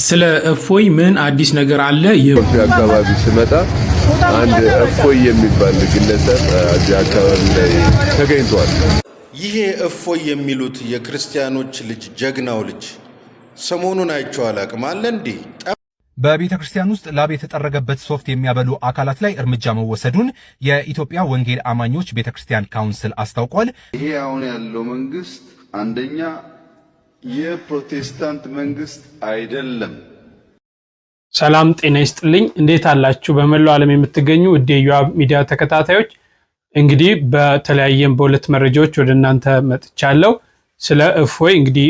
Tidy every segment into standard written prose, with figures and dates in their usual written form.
ስለ እፎይ ምን አዲስ ነገር አለ? አካባቢ ስመጣ አንድ እፎይ የሚባል ግለሰብ እዚህ አካባቢ ላይ ተገኝቷል። ይሄ እፎይ የሚሉት የክርስቲያኖች ልጅ ጀግናው ልጅ ሰሞኑን አይቼው አላቅም አለ እንዴ? በቤተ ክርስቲያን ውስጥ ላብ የተጠረገበት ሶፍት የሚያበሉ አካላት ላይ እርምጃ መወሰዱን የኢትዮጵያ ወንጌል አማኞች ቤተ ክርስቲያን ካውንስል አስታውቋል። ይሄ አሁን ያለው መንግስት አንደኛ የፕሮቴስታንት መንግስት አይደለም። ሰላም ጤና ይስጥልኝ። እንዴት አላችሁ? በመላው ዓለም የምትገኙ ውድ የዮአብ ሚዲያ ተከታታዮች፣ እንግዲህ በተለያየም በሁለት መረጃዎች ወደ እናንተ መጥቻለሁ። ስለ እፎይ እንግዲህ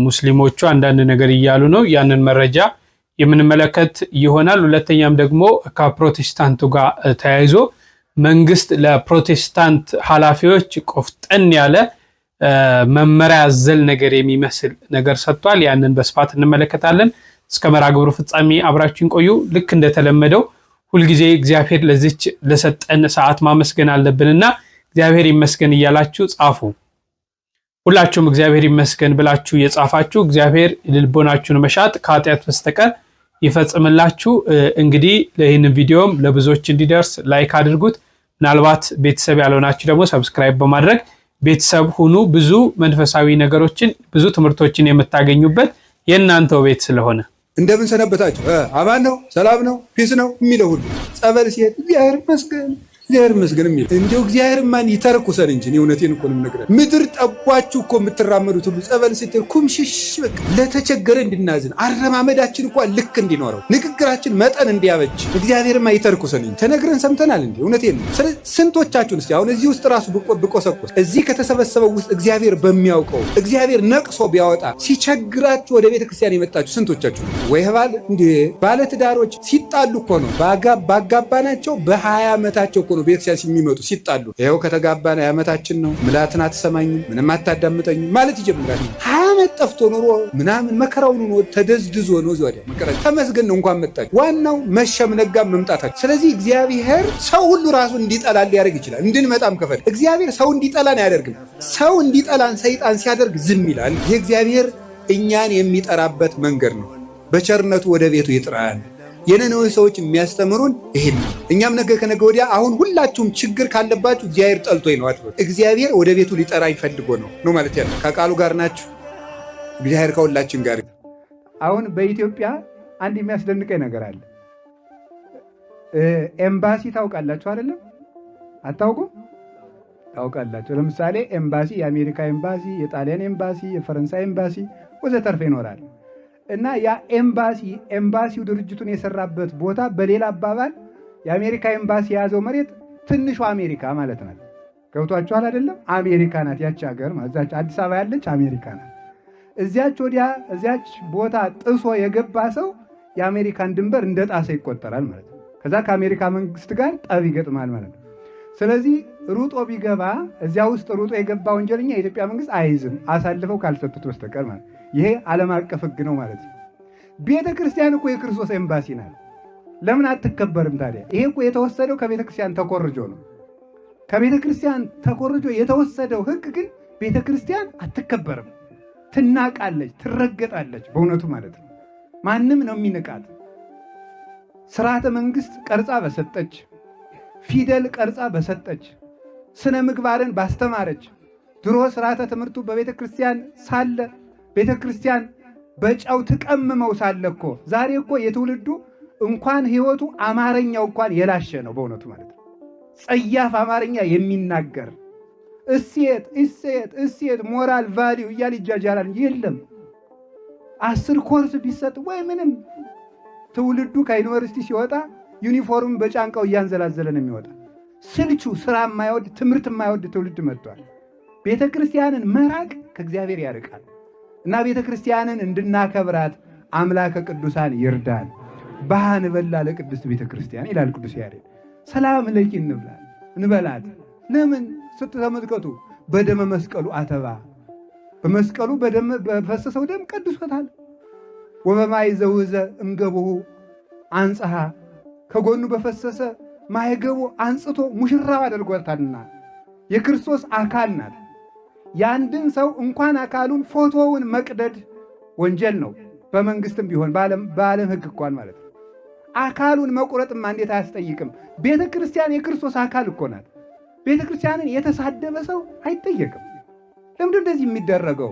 ሙስሊሞቹ አንዳንድ ነገር እያሉ ነው። ያንን መረጃ የምንመለከት ይሆናል። ሁለተኛም ደግሞ ከፕሮቴስታንቱ ጋር ተያይዞ መንግስት ለፕሮቴስታንት ኃላፊዎች ቆፍጠን ያለ መመሪያ ያዘል ነገር የሚመስል ነገር ሰጥቷል። ያንን በስፋት እንመለከታለን። እስከ መርሃ ግብሩ ፍጻሜ አብራችሁን ቆዩ። ልክ እንደተለመደው ሁልጊዜ እግዚአብሔር ለዚች ለሰጠን ሰዓት ማመስገን አለብንና እግዚአብሔር ይመስገን እያላችሁ ጻፉ። ሁላችሁም እግዚአብሔር ይመስገን ብላችሁ የጻፋችሁ እግዚአብሔር ልቦናችሁን መሻት ከኃጢአት በስተቀር ይፈጽምላችሁ። እንግዲህ ለይህንን ቪዲዮም ለብዙዎች እንዲደርስ ላይክ አድርጉት። ምናልባት ቤተሰብ ያልሆናችሁ ደግሞ ሰብስክራይብ በማድረግ ቤተሰብ ሁኑ። ብዙ መንፈሳዊ ነገሮችን ብዙ ትምህርቶችን የምታገኙበት የእናንተው ቤት ስለሆነ እንደምን ሰነበታችሁ? አማን ነው፣ ሰላም ነው፣ ፒስ ነው የሚለው ሁሉ ጸበል ሲሄድ እግዚአብሔር ይመስገን የሚል እንደው እግዚአብሔር ማን ይተርኩሰን እንጂ እውነቴን እኮ ነው የምነግርህ። ምድር ጠቧችሁ እኮ የምትራመዱት ሁሉ ጸበል ስትል ኩምሽሽ በቃ ለተቸገረ እንድናዝን አረማመዳችን እንኳን ልክ እንዲኖረው ንግግራችን መጠን እንዲያበጅ እግዚአብሔር ማን ይተርኩሰን እንጂ ተነግረን ሰምተናል እንዴ? እውነቴን ነው። ስንቶቻችሁን እስቲ አሁን እዚህ ውስጥ ራሱ ብቆሰቆስ እዚህ ከተሰበሰበው ውስጥ እግዚአብሔር በሚያውቀው እግዚአብሔር ነቅሶ ቢያወጣ ሲቸግራችሁ ወደ ቤተ ክርስቲያን የመጣችሁ ስንቶቻችሁ ነው? ወይ ባል እንዴ ባለትዳሮች ሲጣሉ እኮ ነው ባጋባናቸው በ20 ዓመታቸው እኮ ነው ቤተክርስቲያን የሚመጡ ሲጣሉ። ይሄው ከተጋባን ዓመታችን ነው፣ ምላትን አትሰማኝም፣ ምንም አታዳምጠኝም ማለት ይጀምራል። 20 ዓመት ጠፍቶ ኑሮ ምናምን መከራውን ነው ተደዝድዞ ነው ዘወዲያ መከራ ተመስገን ነው እንኳን መጣች። ዋናው መሸም ነጋም መምጣታችን። ስለዚህ እግዚአብሔር ሰው ሁሉ ራሱ እንዲጠላን ሊያደርግ ይችላል። እንድንመጣም ከፈለገ እግዚአብሔር ሰው እንዲጠላን አያደርግም። ሰው እንዲጠላን ሰይጣን ሲያደርግ ዝም ይላል። ይሄ እግዚአብሔር እኛን የሚጠራበት መንገድ ነው። በቸርነቱ ወደ ቤቱ ይጥራል። የነነዌ ሰዎች የሚያስተምሩን ይሄን ነው። እኛም ነገ ከነገ ወዲያ አሁን ሁላችሁም ችግር ካለባችሁ እግዚአብሔር ጠልቶኝ ነው አትበሉ። እግዚአብሔር ወደ ቤቱ ሊጠራኝ ፈልጎ ነው ማለት ያለው። ከቃሉ ጋር ናችሁ። እግዚአብሔር ከሁላችን ጋር። አሁን በኢትዮጵያ አንድ የሚያስደንቀኝ ነገር አለ። ኤምባሲ ታውቃላችሁ አይደለም? አታውቁም? ታውቃላችሁ። ለምሳሌ ኤምባሲ፣ የአሜሪካ ኤምባሲ፣ የጣሊያን ኤምባሲ፣ የፈረንሳይ ኤምባሲ ወዘተርፈ ይኖራል። እና ያ ኤምባሲው ድርጅቱን የሰራበት ቦታ በሌላ አባባል የአሜሪካ ኤምባሲ የያዘው መሬት ትንሿ አሜሪካ ማለት ናት። ገብቷችኋል አይደለም? አሜሪካ ናት ያቺ ሀገር ማለት አዲስ አበባ ያለች አሜሪካ ናት። እዚያች ቦታ ጥሶ የገባ ሰው የአሜሪካን ድንበር እንደ ጣሰ ይቆጠራል ማለት ነው። ከዛ ከአሜሪካ መንግስት ጋር ጠብ ይገጥማል ማለት ነው። ስለዚህ ሩጦ ቢገባ እዚያ ውስጥ ሩጦ የገባ ወንጀለኛ የኢትዮጵያ መንግስት አይዝም አሳልፈው ካልሰጡት በስተቀር ማለት። ይሄ ዓለም አቀፍ ሕግ ነው ማለት ነው። ቤተ ክርስቲያን እኮ የክርስቶስ ኤምባሲ ናት። ለምን አትከበርም ታዲያ? ይሄ እኮ የተወሰደው ከቤተ ክርስቲያን ተኮርጆ ነው። ከቤተ ክርስቲያን ተኮርጆ የተወሰደው ሕግ ግን ቤተ ክርስቲያን አትከበርም፣ ትናቃለች፣ ትረገጣለች። በእውነቱ ማለት ነው። ማንም ነው የሚንቃት። ስርዓተ መንግስት ቀርጻ በሰጠች፣ ፊደል ቀርጻ በሰጠች፣ ስነ ምግባርን ባስተማረች። ድሮ ስርዓተ ትምህርቱ በቤተ ክርስቲያን ሳለ ቤተ ክርስቲያን በጨው ትቀምመው ሳለ እኮ ዛሬ እኮ የትውልዱ እንኳን ህይወቱ አማርኛው እንኳን የላሸ ነው በእውነቱ ማለት ነው። ጸያፍ አማርኛ የሚናገር እሴት ሞራል ቫሊዩ እያል ይጃጃላል። የለም 10 ኮርስ ቢሰጥ ወይ ምንም ትውልዱ ከዩኒቨርሲቲ ሲወጣ ዩኒፎርም በጫንቃው እያንዘላዘለ ነው የሚወጣ። ስልቹ ስራ የማይወድ ትምህርት የማይወድ ትውልድ መጥቷል። ቤተ ክርስቲያንን መራቅ ከእግዚአብሔር ያርቃል። እና ቤተ ክርስቲያንን እንድናከብራት አምላከ ቅዱሳን ይርዳን። ባህን በላ ለቅድስት ቤተ ክርስቲያን ይላል ቅዱስ ያሬድ። ሰላም ለኪ እንበላት። ለምን ስትተመልከቱ በደመ መስቀሉ አተባ በመስቀሉ በፈሰሰው ደም ቀድሶታል። ወበማይ ዘውዘ እምገቡሁ አንጽሐ ከጎኑ በፈሰሰ ማይገቡ አንጽቶ ሙሽራው አድርጎታልና የክርስቶስ አካል ናት። የአንድን ሰው እንኳን አካሉን ፎቶውን መቅደድ ወንጀል ነው። በመንግስትም ቢሆን በዓለም ሕግ እንኳን ማለት ነው። አካሉን መቁረጥማ እንዴት አያስጠይቅም? ቤተ ክርስቲያን የክርስቶስ አካል እኮ ናት። ቤተ ክርስቲያንን የተሳደበ ሰው አይጠየቅም። ለምንድን እንደዚህ የሚደረገው?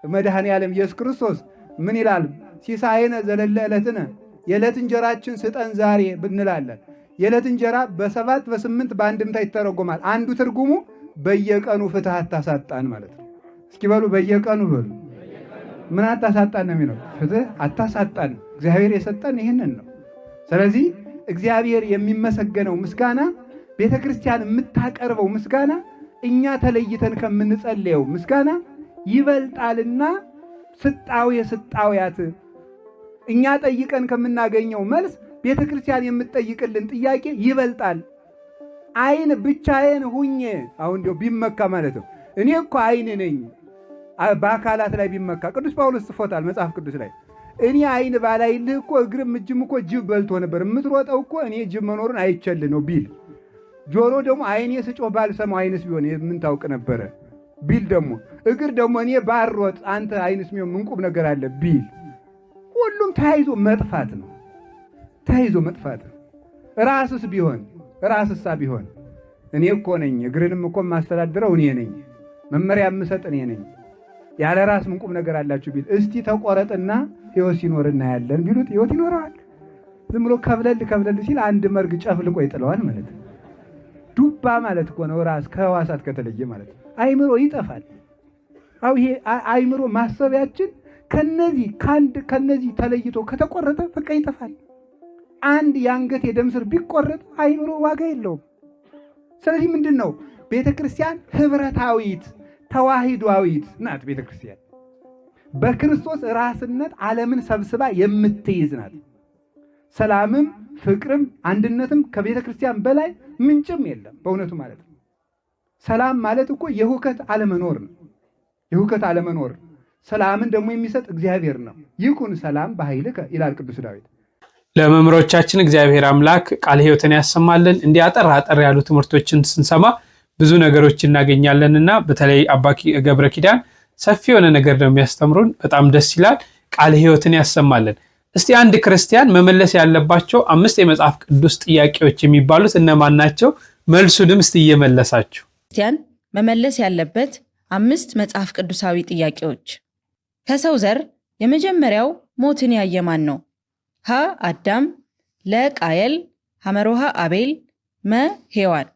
መድኃኔ ዓለም ኢየሱስ ክርስቶስ ምን ይላል? ሲሳየነ ዘለለ ዕለትነ፣ የዕለት እንጀራችን ስጠን ዛሬ ብንላለን። የዕለት እንጀራ በ7 በ8 በአንድምታ ይተረጎማል። አንዱ ትርጉሙ በየቀኑ ፍትህ አታሳጣን ማለት ነው። እስኪ በሉ በየቀኑ በሉ። ምን አታሳጣን ነው የሚለው? ፍትህ አታሳጣን። እግዚአብሔር የሰጠን ይህንን ነው። ስለዚህ እግዚአብሔር የሚመሰገነው ምስጋና፣ ቤተ ክርስቲያን የምታቀርበው ምስጋና እኛ ተለይተን ከምንጸልየው ምስጋና ይበልጣልና ስጣው የስጣውያት እኛ ጠይቀን ከምናገኘው መልስ ቤተ ክርስቲያን የምትጠይቅልን ጥያቄ ይበልጣል። አይን ብቻዬን ሁኜ አሁን እንደው ቢመካ ማለት ነው። እኔ እኮ አይን ነኝ በአካላት ላይ ቢመካ ቅዱስ ጳውሎስ ጽፎታል መጽሐፍ ቅዱስ ላይ። እኔ አይን ባላይልህ እኮ እግርም እጅም እኮ ጅብ በልቶ ነበር። የምትሮጠው እኮ እኔ ጅብ መኖሩን አይቸልህ ነው ቢል፣ ጆሮ ደግሞ አይኔ ስጮህ ባልሰማው አይንስ ቢሆን ምን ታውቅ ነበረ ቢል፣ ደግሞ እግር ደግሞ እኔ ባሮጥ አንተ አይንስ ቢሆን ምን ቁም ነገር አለ ቢል፣ ሁሉም ተያይዞ መጥፋት ነው። ተያይዞ መጥፋት ነው። ራስስ ቢሆን እኔ እኮ ነኝ፣ እግርንም እኮ የማስተዳድረው እኔ ነኝ፣ መመሪያ የምሰጥ እኔ ነኝ፣ ያለ ራስ ምን ቁም ነገር አላችሁ ቢል፣ እስቲ ተቆረጥና ሕይወት ሲኖር እናያለን ቢሉት ሕይወት ይኖረዋል? ዝም ብሎ ከብለል ሲል አንድ መርግ ጨፍልቆ ይጥለዋል ማለት ነው። ዱባ ማለት እኮ ነው ራስ ከሕዋሳት ከተለየ ማለት ነው። አይምሮ ይጠፋል። ይሄ አይምሮ ማሰቢያችን ከነዚህ ተለይቶ ከተቆረጠ በቃ ይጠፋል። አንድ የአንገት የደም ስር ቢቆረጥ አይምሮ ዋጋ የለውም። ስለዚህ ምንድን ነው ቤተ ክርስቲያን? ህብረታዊት ተዋሂዷዊት ናት። ቤተ ክርስቲያን በክርስቶስ ራስነት ዓለምን ሰብስባ የምትይዝ ናት። ሰላምም ፍቅርም አንድነትም ከቤተ ክርስቲያን በላይ ምንጭም የለም በእውነቱ ማለት ነው። ሰላም ማለት እኮ የሁከት አለመኖር ነው። የሁከት አለመኖር ሰላምን ደግሞ የሚሰጥ እግዚአብሔር ነው። ይኩን ሰላም በኃይልከ ይላል ቅዱስ ዳዊት። ለመምህሮቻችን እግዚአብሔር አምላክ ቃለ ሕይወትን ያሰማልን። እንዲህ አጠር ያሉ ትምህርቶችን ስንሰማ ብዙ ነገሮች እናገኛለንና በተለይ አባ ገብረ ኪዳን ሰፊ የሆነ ነገር ነው የሚያስተምሩን። በጣም ደስ ይላል። ቃለ ሕይወትን ያሰማልን። እስቲ አንድ ክርስቲያን መመለስ ያለባቸው 5 የመጽሐፍ ቅዱስ ጥያቄዎች የሚባሉት እነማን ናቸው? መልሱንም እስቲ እየመለሳችሁ። ክርስቲያን መመለስ ያለበት 5 መጽሐፍ ቅዱሳዊ ጥያቄዎች። ከሰው ዘር የመጀመሪያው ሞትን ያየ ማን ነው? ሀ አዳም፣ ለ ቃየል፣ ሐመሮሃ አቤል፣ መ ሔዋን።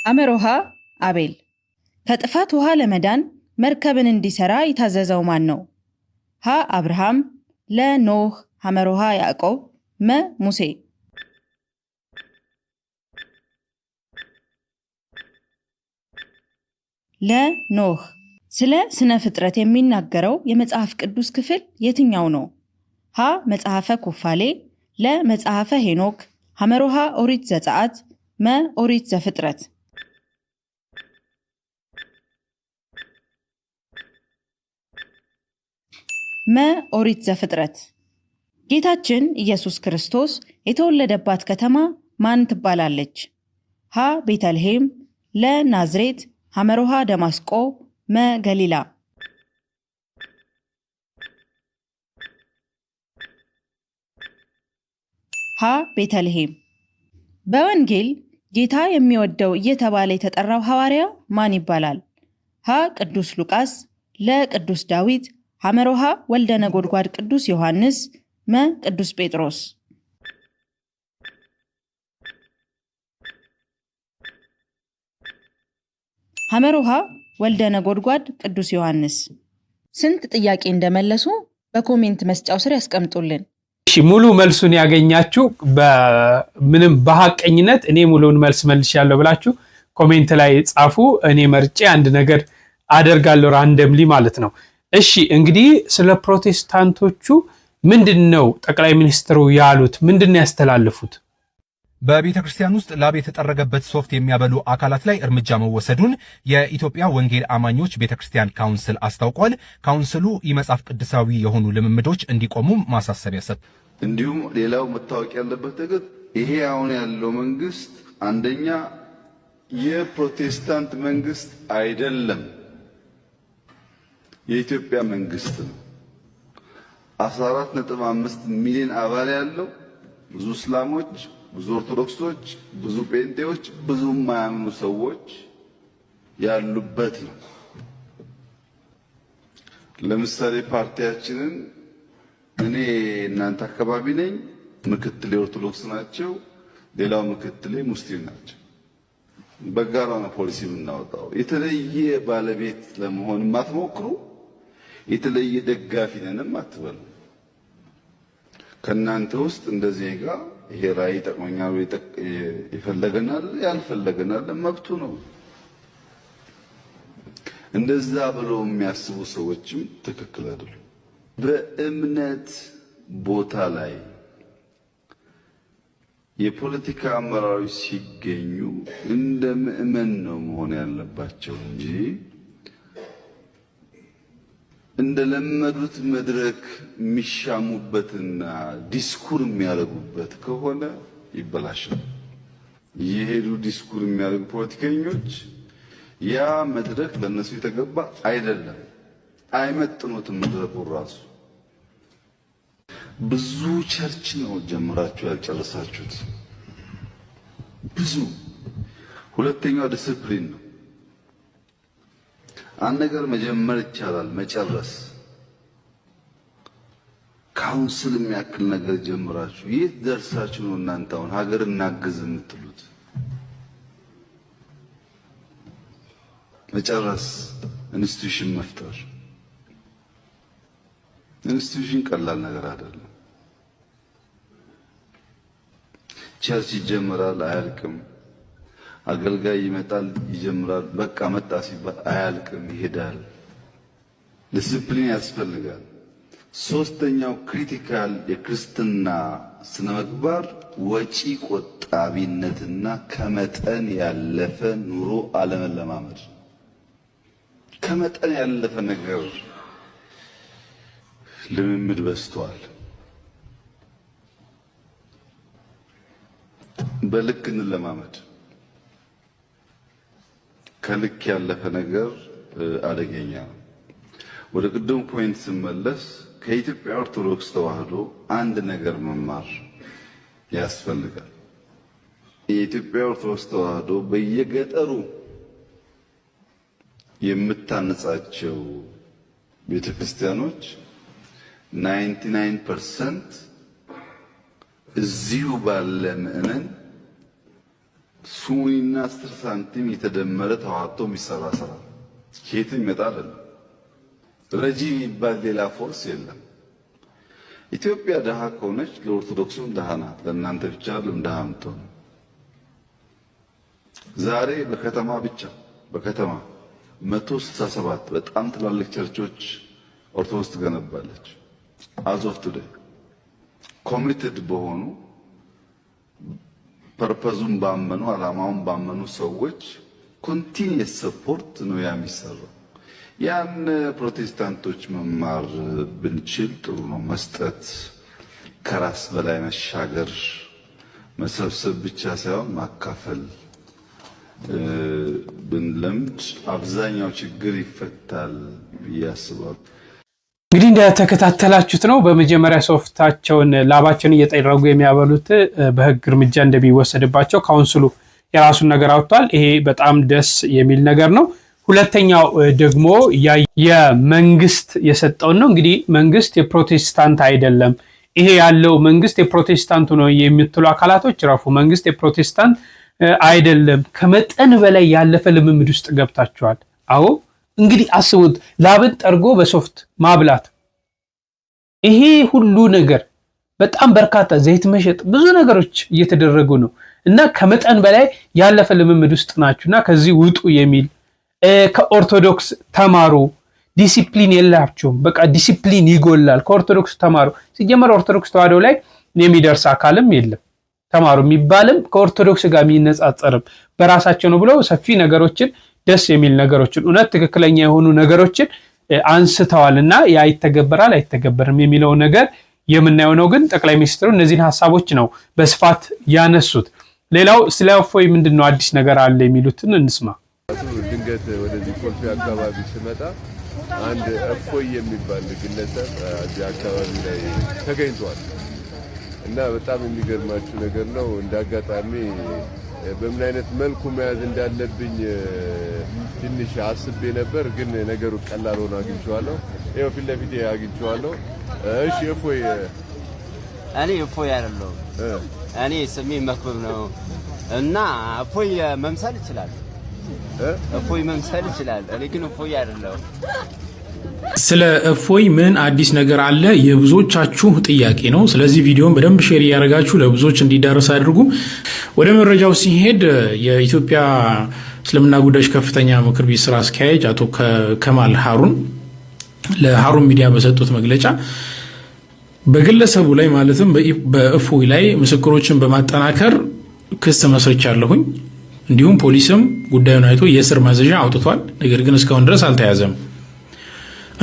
ሐመሮሃ አቤል። ከጥፋት ውሃ ለመዳን መርከብን እንዲሰራ የታዘዘው ማን ነው? ሀ አብርሃም፣ ለ ኖህ፣ ሐመሮሃ ያዕቆብ፣ መ ሙሴ። ለ ኖህ። ስለ ስነ ፍጥረት የሚናገረው የመጽሐፍ ቅዱስ ክፍል የትኛው ነው? ሀ መጽሐፈ ኩፋሌ፣ ለ መጽሐፈ ሄኖክ፣ ሐመሮሃ ኦሪት ዘጸአት፣ መ ኦሪት ዘፍጥረት። መ ኦሪት ዘፍጥረት። ጌታችን ኢየሱስ ክርስቶስ የተወለደባት ከተማ ማን ትባላለች? ሀ ቤተልሔም፣ ለ ናዝሬት፣ ሐመሮሃ ደማስቆ፣ መ ገሊላ። ሀ ቤተልሔም። በወንጌል ጌታ የሚወደው እየተባለ የተጠራው ሐዋርያ ማን ይባላል? ሀ ቅዱስ ሉቃስ፣ ለ ቅዱስ ዳዊት፣ ሐመሮሃ ወልደ ነጎድጓድ ቅዱስ ዮሐንስ፣ መ ቅዱስ ጴጥሮስ። ሐመሮሃ ወልደ ነጎድጓድ ቅዱስ ዮሐንስ። ስንት ጥያቄ እንደመለሱ በኮሜንት መስጫው ስር ያስቀምጡልን። ሙሉ መልሱን ያገኛችሁ ምንም በሐቀኝነት እኔ ሙሉውን መልስ መልሻለሁ ብላችሁ ኮሜንት ላይ ጻፉ። እኔ መርጬ አንድ ነገር አደርጋለሁ ራንደምሊ ማለት ነው። እሺ እንግዲህ ስለ ፕሮቴስታንቶቹ ምንድነው ጠቅላይ ሚኒስትሩ ያሉት? ምንድነው ያስተላልፉት? በቤተ ክርስቲያን ውስጥ ላብ የተጠረገበት ሶፍት የሚያበሉ አካላት ላይ እርምጃ መወሰዱን የኢትዮጵያ ወንጌል አማኞች ቤተ ክርስቲያን ካውንስል አስታውቋል። ካውንስሉ የመጽሐፍ ቅዱሳዊ የሆኑ ልምምዶች እንዲቆሙ ማሳሰቢያ ሰጥ። እንዲሁም ሌላው መታወቅ ያለበት ነገር ይሄ አሁን ያለው መንግስት አንደኛ የፕሮቴስታንት መንግስት አይደለም፣ የኢትዮጵያ መንግስት ነው። 14.5 ሚሊዮን አባል ያለው ብዙ እስላሞች፣ ብዙ ኦርቶዶክሶች፣ ብዙ ጴንጤዎች፣ ብዙ የማያምኑ ሰዎች ያሉበት ነው። ለምሳሌ ፓርቲያችንን እኔ እናንተ አካባቢ ነኝ፣ ምክትሌ ኦርቶዶክስ ናቸው፣ ሌላው ምክትሌ ሙስሊም ናቸው። በጋራ ነው ፖሊሲ የምናወጣው። የተለየ ባለቤት ለመሆን ማትሞክሩ፣ የተለየ ደጋፊ ነንም አትበሉ። ከናንተ ውስጥ እንደዚህ ጋር ይሄ ራዕይ ጠቅሞኛል ይፈለገናል ያልፈለገናል መብቱ ነው። እንደዛ ብለው የሚያስቡ ሰዎችም ትክክል አይደሉም። በእምነት ቦታ ላይ የፖለቲካ አመራሮች ሲገኙ እንደ ምእመን ነው መሆን ያለባቸው እንጂ እንደለመዱት መድረክ የሚሻሙበትና ዲስኩር የሚያደርጉበት ከሆነ ይበላሻል። የሄዱ ዲስኩር የሚያደርጉ ፖለቲከኞች ያ መድረክ ለነሱ የተገባ አይደለም፣ አይመጥኑትም። መድረኩ ራሱ ብዙ ቸርች ነው ጀምራችሁ ያልጨረሳችሁት፣ ብዙ። ሁለተኛው ዲሲፕሊን ነው። አንድ ነገር መጀመር ይቻላል፣ መጨረስ። ካውንስል የሚያክል ነገር ጀምራችሁ የት ደርሳችሁ ነው እናንተ አሁን ሀገር እናግዝ የምትሉት? መጨረስ፣ ኢንስቲትዩሽን መፍጠር። ኢንስቲትዩሽን ቀላል ነገር አይደለም። ቸርች ይጀምራል፣ አያልቅም። አገልጋይ ይመጣል፣ ይጀምራል፣ በቃ መጣ ሲባል አያልቅም፣ ይሄዳል። ዲሲፕሊን ያስፈልጋል። ሶስተኛው ክሪቲካል የክርስትና ስነ ምግባር ወጪ ቆጣቢነትና ከመጠን ያለፈ ኑሮ አለመለማመድ። ከመጠን ያለፈ ነገር ልምምድ በዝቷል። በልክ እንለማመድ። ከልክ ያለፈ ነገር አደገኛ ነው። ወደ ቅድሙ ፖይንት ስመለስ ከኢትዮጵያ ኦርቶዶክስ ተዋህዶ አንድ ነገር መማር ያስፈልጋል። የኢትዮጵያ ኦርቶዶክስ ተዋህዶ በየገጠሩ የምታነጻቸው ቤተክርስቲያኖች 99% እዚሁ ባለ ምዕመን ሱኒና 10 ሳንቲም የተደመረ ተዋጥቶ የሚሰራ ስራ ከየትም ይመጣ አይደለም። ረጂ የሚባል ሌላ ፎርስ የለም። ኢትዮጵያ ድሃ ከሆነች ለኦርቶዶክሱም ድሃ ናት። ለእናንተ ብቻ ድሃ የምትሆን ዛሬ በከተማ ብቻ በከተማ 167 በጣም ትላልቅ ቸርቾች ኦርቶዶክስ ትገነባለች። as of today ኮሚትድ በሆኑ ፐርፐዙን ባመኑ ዓላማውን ባመኑ ሰዎች ኮንቲኒየስ ሰፖርት ነው የሚሰራው። ያን ፕሮቴስታንቶች መማር ብንችል ጥሩ ነው። መስጠት፣ ከራስ በላይ መሻገር፣ መሰብሰብ ብቻ ሳይሆን ማካፈል ብንለምድ አብዛኛው ችግር ይፈታል ብዬ አስባለሁ። እንግዲህ እንደተከታተላችሁት ነው። በመጀመሪያ ሶፍታቸውን ላባቸውን እየጠረጉ የሚያበሉት በህግ እርምጃ እንደሚወሰድባቸው ካውንስሉ የራሱን ነገር አውጥቷል። ይሄ በጣም ደስ የሚል ነገር ነው። ሁለተኛው ደግሞ የመንግስት የሰጠውን ነው። እንግዲህ መንግስት የፕሮቴስታንት አይደለም፣ ይሄ ያለው መንግስት የፕሮቴስታንቱ ነው የምትሉ አካላቶች ረፉ። መንግስት የፕሮቴስታንት አይደለም፣ ከመጠን በላይ ያለፈ ልምምድ ውስጥ ገብታችኋል። አዎ እንግዲህ አስቡት፣ ላብን ጠርጎ በሶፍት ማብላት፣ ይሄ ሁሉ ነገር በጣም በርካታ ዘይት መሸጥ፣ ብዙ ነገሮች እየተደረጉ ነው እና ከመጠን በላይ ያለፈ ልምምድ ውስጥ ናችሁና ከዚህ ውጡ የሚል ከኦርቶዶክስ ተማሩ። ዲሲፕሊን የላችሁም፣ በቃ ዲሲፕሊን ይጎላል። ከኦርቶዶክስ ተማሩ። ሲጀመር ኦርቶዶክስ ተዋህዶ ላይ የሚደርስ አካልም የለም። ተማሩ የሚባልም ከኦርቶዶክስ ጋር የሚነጻጸርም በራሳቸው ነው ብለው ሰፊ ነገሮችን ደስ የሚል ነገሮችን እውነት ትክክለኛ የሆኑ ነገሮችን አንስተዋልና ያ ይተገበራል አይተገበርም የሚለው ነገር የምናየው ነው። ግን ጠቅላይ ሚኒስትሩ እነዚህን ሐሳቦች ነው በስፋት ያነሱት። ሌላው ስለ እፎይ ምንድነው አዲስ ነገር አለ የሚሉትን እንስማ። ድንገት ወደዚህ ኮልፌ አካባቢ ስመጣ አንድ እፎይ የሚባል ግለሰብ እዚህ አካባቢ ላይ ተገኝቷል እና በጣም የሚገርማችሁ ነገር ነው። እንዳጋጣሚ በምን አይነት መልኩ መያዝ እንዳለብኝ ትንሽ አስቤ ነበር፣ ግን ነገሩ ቀላል ሆኖ አግኝቼዋለሁ። ይኸው ፊት ለፊት አግኝቼዋለሁ። እሺ እፎይ። እኔ እፎይ አይደለሁም። እኔ ስሜ መክብብ ነው እና እፎይ መምሰል ይችላል። እፎይ መምሰል ይችላል። እኔ ግን እፎይ አይደለሁም። ስለ እፎይ ምን አዲስ ነገር አለ? የብዙዎቻችሁ ጥያቄ ነው። ስለዚህ ቪዲዮን በደንብ ሼር እያደረጋችሁ ለብዙዎች እንዲዳረስ አድርጉ። ወደ መረጃው ሲሄድ የኢትዮጵያ እስልምና ጉዳዮች ከፍተኛ ምክር ቤት ስራ አስኪያጅ አቶ ከማል ሃሩን ለሃሩን ሚዲያ በሰጡት መግለጫ በግለሰቡ ላይ ማለትም በእፎይ ላይ ምስክሮችን በማጠናከር ክስ መስርቻለሁኝ፣ እንዲሁም ፖሊስም ጉዳዩን አይቶ የእስር ማዘዣ አውጥቷል። ነገር ግን እስካሁን ድረስ አልተያዘም።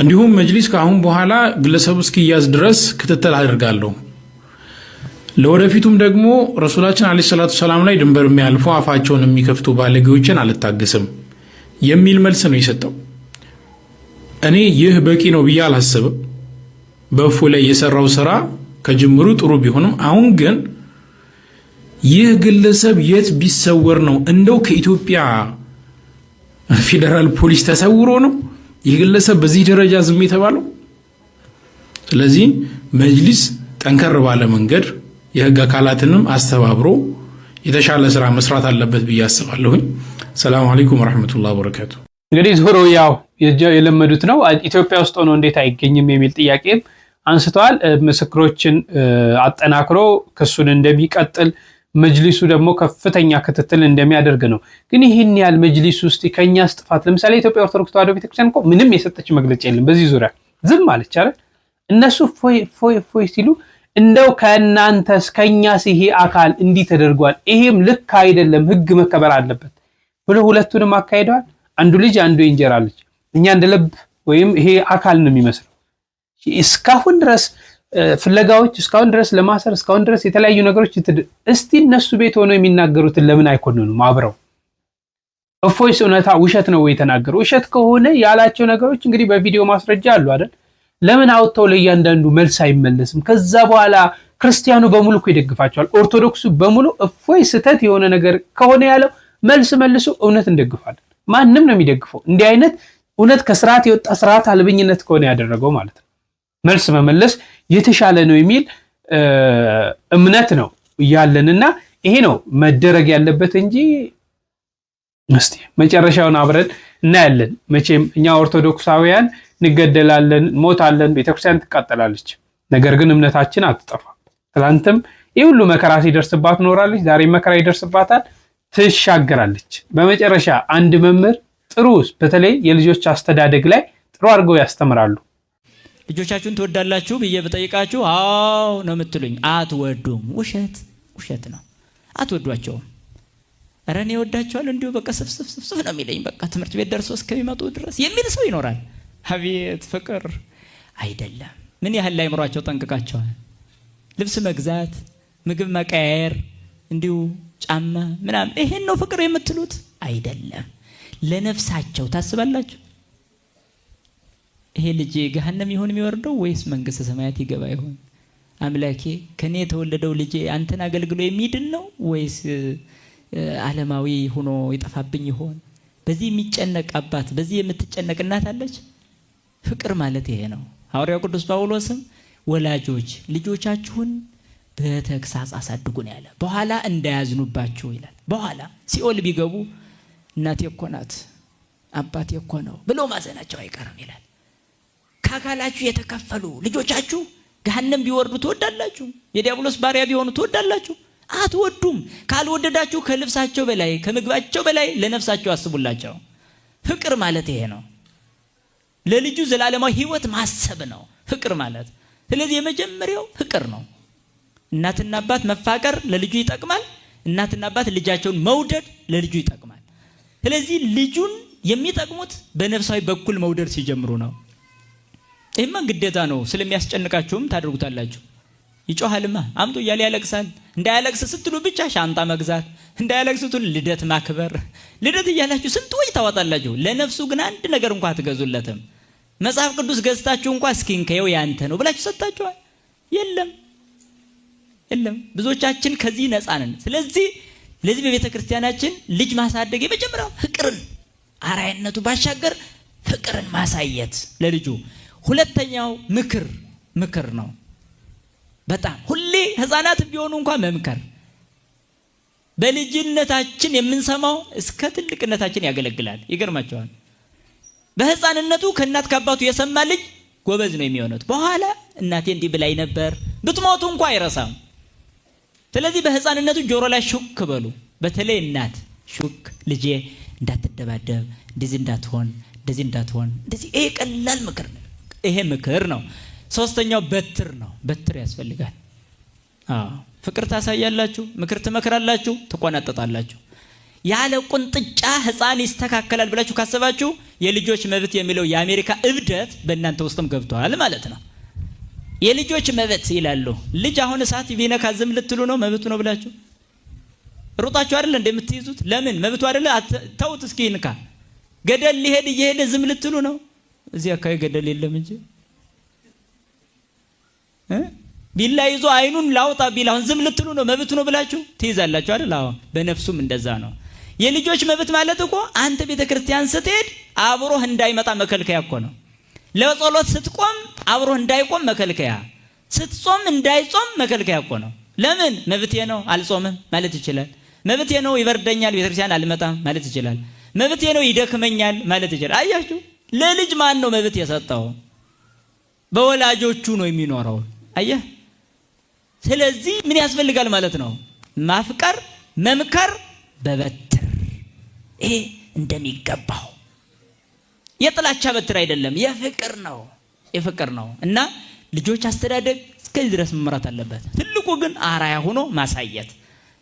እንዲሁም መጅሊስ ከአሁን በኋላ ግለሰቡ እስኪያዝ ድረስ ክትትል አድርጋለሁ፣ ለወደፊቱም ደግሞ ረሱላችን አለይሂ ሰላቱ ሰላም ላይ ድንበር የሚያልፉ አፋቸውን የሚከፍቱ ባለጌዎችን አልታገስም የሚል መልስ ነው የሰጠው። እኔ ይህ በቂ ነው ብዬ አላስብም። በእፎይ ላይ የሰራው ስራ ከጅምሩ ጥሩ ቢሆንም አሁን ግን ይህ ግለሰብ የት ቢሰወር ነው እንደው ከኢትዮጵያ ፌደራል ፖሊስ ተሰውሮ ነው ይህ ግለሰብ በዚህ ደረጃ ዝም የተባለው? ስለዚህ መጅሊስ ጠንከር ባለ መንገድ የህግ አካላትንም አስተባብሮ የተሻለ ስራ መስራት አለበት ብዬ አስባለሁኝ። ሰላም አለይኩም ወራህመቱላሂ ወበረካቱ። እንግዲህ ዞሮ ያው የለመዱት ነው። ኢትዮጵያ ውስጥ ሆኖ እንዴት አይገኝም የሚል ጥያቄም አንስተዋል። ምስክሮችን አጠናክሮ ክሱን እንደሚቀጥል መጅሊሱ ደግሞ ከፍተኛ ክትትል እንደሚያደርግ ነው። ግን ይህን ያህል መጅሊስ ውስጥ ከኛ ጥፋት ለምሳሌ ኢትዮጵያ ኦርቶዶክስ ተዋሕዶ ቤተክርስቲያን እኮ ምንም የሰጠች መግለጫ የለም በዚህ ዙሪያ ዝም አለች አይደል? እነሱ ፎይ ሲሉ እንደው ከእናንተስ ከኛስ ይሄ አካል እንዲህ ተደርጓል፣ ይሄም ልክ አይደለም፣ ህግ መከበር አለበት ብሎ ሁለቱንም አካሂደዋል። አንዱ ልጅ አንዱ የእንጀራ ልጅ እኛ እንደለብ ወይም ይሄ አካል ነው የሚመስለው። እስካሁን ድረስ ፍለጋዎች እስካሁን ድረስ ለማሰር እስካሁን ድረስ የተለያዩ ነገሮች እስቲ እነሱ ቤት ሆነው የሚናገሩትን ለምን አይኮንኑም አብረው? እፎይስ እውነታ ውሸት ነው ወይ የተናገሩ? ውሸት ከሆነ ያላቸው ነገሮች እንግዲህ በቪዲዮ ማስረጃ አሉ አይደል? ለምን አውጥተው ለእያንዳንዱ መልስ አይመለስም? ከዛ በኋላ ክርስቲያኑ በሙሉ እኮ ይደግፋቸዋል። ኦርቶዶክሱ በሙሉ እፎይ ስህተት የሆነ ነገር ከሆነ ያለው መልስ መልሱ፣ እውነት እንደግፋለን። ማንም ነው የሚደግፈው እንዲህ አይነት እውነት ከስርዓት የወጣ ስርዓት አልበኝነት ከሆነ ያደረገው ማለት ነው። መልስ መመለስ የተሻለ ነው የሚል እምነት ነው ያለንና ይሄ ነው መደረግ ያለበት እንጂ እስቲ መጨረሻውን አብረን እናያለን። መቼም እኛ ኦርቶዶክሳውያን እንገደላለን፣ ሞታለን፣ ቤተክርስቲያን ትቃጠላለች። ነገር ግን እምነታችን አትጠፋም። ትላንትም ይህ ሁሉ መከራ ሲደርስባት ኖራለች፣ ዛሬ መከራ ይደርስባታል፣ ትሻገራለች። በመጨረሻ አንድ መምህር ጥሩ በተለይ የልጆች አስተዳደግ ላይ ጥሩ አድርገው ያስተምራሉ። ልጆቻችሁን ትወዳላችሁ ብዬ በጠይቃችሁ አዎ ነው የምትሉኝ። አትወዱም። ውሸት ነው። አትወዷቸውም። ኧረ እኔ እወዳቸዋለሁ እንዲሁ በቃ ስፍስፍ ነው የሚለኝ፣ በቃ ትምህርት ቤት ደርሶ እስከሚመጡ ድረስ የሚል ሰው ይኖራል። አቤት ፍቅር አይደለም። ምን ያህል ላይምሯቸው ጠንቅቃቸዋል። ልብስ መግዛት፣ ምግብ መቀያየር፣ እንዲሁ ጫማ ምናምን፣ ይሄን ነው ፍቅር የምትሉት? አይደለም። ለነፍሳቸው ታስባላችሁ። ይሄ ልጅ ገሃነም ይሆን የሚወርደው ወይስ መንግስተ ሰማያት ይገባ ይሆን? አምላኬ ከኔ የተወለደው ልጅ አንተን አገልግሎ የሚድን ነው ወይስ ዓለማዊ ሆኖ ይጠፋብኝ ይሆን? በዚህ የሚጨነቅ አባት፣ በዚህ የምትጨነቅ እናት አለች። ፍቅር ማለት ይሄ ነው። ሐዋርያው ቅዱስ ጳውሎስም ወላጆች ልጆቻችሁን በተግሳጽ አሳድጉ ነው ያለ። በኋላ እንዳያዝኑባችሁ ይላል። በኋላ ሲኦል ቢገቡ እናቴ እኮ ናት አባቴ እኮ ነው ብሎ ማዘናቸው አይቀርም ይላል። ከአካላችሁ የተከፈሉ ልጆቻችሁ ገሃነም ቢወርዱ ትወዳላችሁ? የዲያብሎስ ባሪያ ቢሆኑ ትወዳላችሁ? አትወዱም። ካልወደዳችሁ ከልብሳቸው በላይ ከምግባቸው በላይ ለነፍሳቸው አስቡላቸው። ፍቅር ማለት ይሄ ነው። ለልጁ ዘላለማዊ ህይወት ማሰብ ነው ፍቅር ማለት። ስለዚህ የመጀመሪያው ፍቅር ነው። እናትና አባት መፋቀር ለልጁ ይጠቅማል። እናትና አባት ልጃቸውን መውደድ ለልጁ ይጠቅማል። ስለዚህ ልጁን የሚጠቅሙት በነፍሳዊ በኩል መውደድ ሲጀምሩ ነው። ይህማ ግዴታ ነው። ስለሚያስጨንቃችሁም ታደርጉታላችሁ። ይጮሃልማ አምጡ እያለ ያለቅሳል። እንዳያለቅስ ስትሉ ብቻ ሻንጣ መግዛት፣ እንዳያለቅስ ስትሉ ልደት ማክበር፣ ልደት እያላችሁ ስንት ወጪ ታወጣላችሁ። ለነፍሱ ግን አንድ ነገር እንኳን አትገዙለትም። መጽሐፍ ቅዱስ ገዝታችሁ እንኳን እስኪንከየው ያንተ ነው ብላችሁ ሰጣችኋል? የለም። ብዙዎቻችን ከዚህ ነፃ ነን። ስለዚህ በቤተ ክርስቲያናችን ልጅ ማሳደግ የመጀመሪያው ፍቅርን አራያነቱ ባሻገር ፍቅርን ማሳየት ለልጁ። ሁለተኛው ምክር ነው። በጣም ሁሌ ህፃናት ቢሆኑ እንኳን መምከር። በልጅነታችን የምንሰማው እስከ ትልቅነታችን ያገለግላል። ይገርማቸዋል። በህፃንነቱ ከእናት ከአባቱ የሰማ ልጅ ጎበዝ ነው የሚሆነው። በኋላ እናቴ እንዲህ ብላኝ ነበር ብትሞቱ እንኳን አይረሳም። ስለዚህ በህፃንነቱ ጆሮ ላይ ሹክ በሉ። በተለይ እናት ሹክ፣ ልጄ እንዳትደባደብ፣ እንደዚህ እንዳትሆን። ይሄ ቀላል ምክር ነው። ይሄ ምክር ነው። ሶስተኛው በትር ነው። በትር ያስፈልጋል። ፍቅር ታሳያላችሁ፣ ምክር ትመክራላችሁ፣ ትቆናጠጣላችሁ። ያለ ቁንጥጫ ህፃን ይስተካከላል ብላችሁ ካሰባችሁ የልጆች መብት የሚለው የአሜሪካ እብደት በእናንተ ውስጥም ገብቷል ማለት ነው። የልጆች መብት ይላሉ። ልጅ አሁን እሳት ቢነካ ዝም ልትሉ ነው? መብቱ ነው ብላችሁ ሩጣችሁ አይደል እንደምትይዙት? ለምን መብቱ አይደለ? ተውት እስኪ ይንካ። ገደል ሊሄድ እየሄደ ዝም ልትሉ ነው? እዚህ አካባቢ ገደል የለም እንጂ ቢላ ይዞ አይኑን ላውጣ ቢል አሁን ዝም ልትሉ ነው? መብቱ ነው ብላችሁ ትይዛላችሁ አይደል? አዎ። በነፍሱም እንደዛ ነው። የልጆች መብት ማለት እኮ አንተ ቤተክርስቲያን ስትሄድ አብሮህ እንዳይመጣ መከልከያ እኮ ነው። ለጸሎት ስትቆም አብሮህ እንዳይቆም መከልከያ፣ ስትጾም እንዳይጾም መከልከያ እኮ ነው። ለምን? መብቴ ነው አልጾምም ማለት ይችላል። መብቴ ነው ይበርደኛል ቤተክርስቲያን አልመጣም ማለት ይችላል። መብቴ ነው ይደክመኛል ማለት ይችላል። አያችሁ፣ ለልጅ ማን ነው መብት የሰጠው? በወላጆቹ ነው የሚኖረው። አየህ። ስለዚህ ምን ያስፈልጋል ማለት ነው? ማፍቀር፣ መምከር በበትር። ይሄ እንደሚገባው የጥላቻ በትር አይደለም፣ የፍቅር ነው። እና ልጆች አስተዳደግ እስከዚህ ድረስ መምራት አለበት። ትልቁ ግን አራያ ሆኖ ማሳየት፣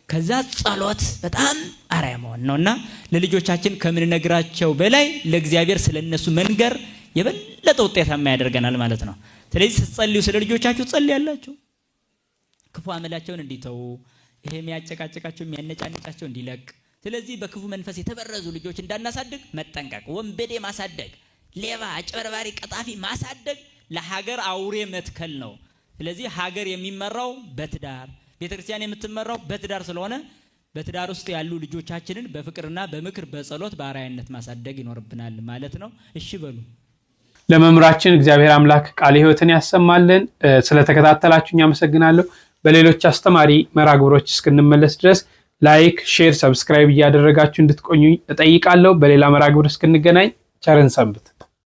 ከዛ ጸሎት በጣም አራያ መሆን ነውና ለልጆቻችን ከምንነግራቸው በላይ ለእግዚአብሔር ስለነሱ መንገር የበለጠ ውጤታማ ያደርገናል ማለት ነው። ስለዚህ ስትጸልዩ ስለ ልጆቻችሁ ጸልያላችሁ፣ ክፉ አመላቸውን እንዲተው፣ ይሄ የሚያጨቃጨቃቸው የሚያነጫነጫቸው እንዲለቅ። ስለዚህ በክፉ መንፈስ የተበረዙ ልጆች እንዳናሳድግ መጠንቀቅ። ወንበዴ ማሳደግ፣ ሌባ፣ አጭበርባሪ፣ ቀጣፊ ማሳደግ ለሀገር አውሬ መትከል ነው። ስለዚህ ሀገር የሚመራው በትዳር፣ ቤተክርስቲያን የምትመራው በትዳር ስለሆነ በትዳር ውስጥ ያሉ ልጆቻችንን በፍቅርና በምክር በጸሎት በአርአያነት ማሳደግ ይኖርብናል ማለት ነው። እሺ በሉ። ለመምራችን እግዚአብሔር አምላክ ቃለ ሕይወትን ያሰማልን። ስለተከታተላችሁኝ አመሰግናለሁ። በሌሎች አስተማሪ መራግብሮች እስክንመለስ ድረስ ላይክ፣ ሼር፣ ሰብስክራይብ እያደረጋችሁ እንድትቆዩ እጠይቃለሁ። በሌላ መራግብር እስክንገናኝ ቸርን ሰንብት።